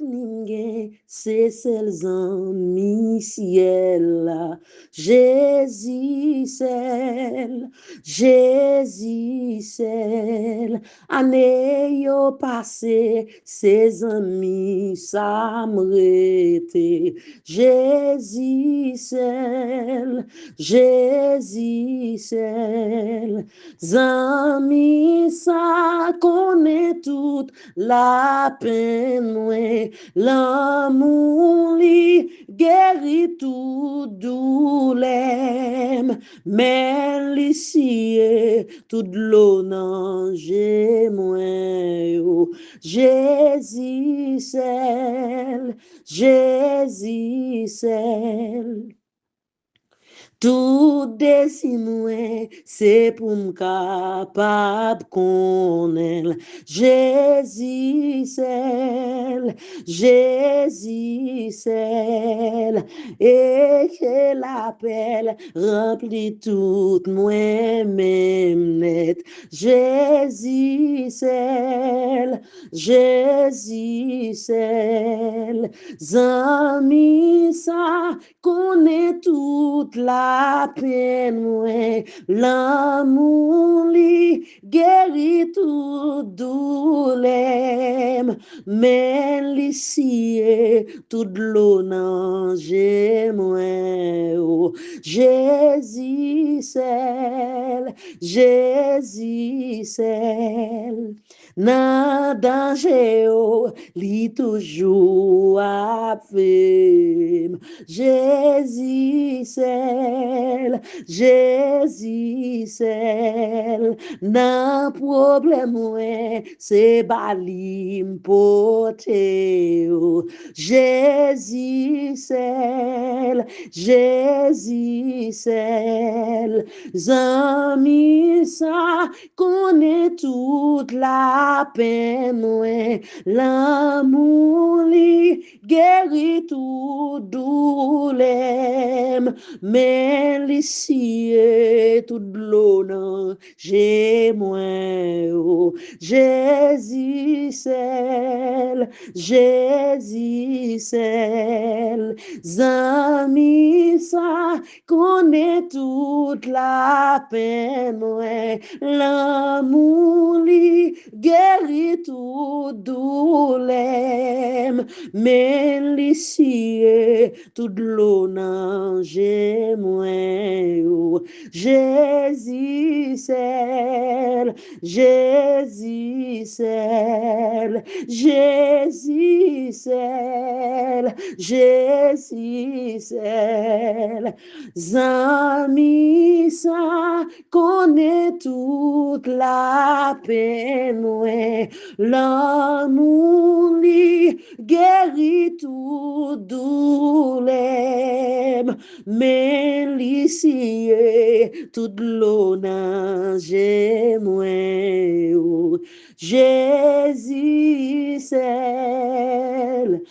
n'imgen, c'est celles en ciel là. Jésus, celle, année yo passé, ses amis s'amrêté. Jésus, celle, amis ça connaît toute la peine, ouais. L'amour li guérit tout douleur, mais l'ici toute l'eau non j'ai moins. Jésus seul, tout désir, c'est pour me capable connaître. Jésus seul, et que l'appel remplit tout moi-même net. Jésus seul, amis ça connaît toute la peine, ouais. L'amour li guérit tout douleur, mais l'ici toute l'eau non j'ai moins. Oh. Jésus seul, nan danger li toujours avec. Jésus seul, nan problème ouais, c'est balim poté. Jésus seul, amis ça connaît toute la peine, ouais. L'amour li guérit tout douleur, mais l'ici toute l'eau non j'ai moins. Oh. Jésus seul, amis ça connaît toute la peine, ouais. L'amour li guérit tout douleur, mais l'ici toute l'eau non j'ai moins. Oh. Jésus seul, amis ça connaît toute la peine, ouais. L'amour li guérit tout douleur, mais l'ici toute l'eau non j'ai moins. Oh. Jésus seul,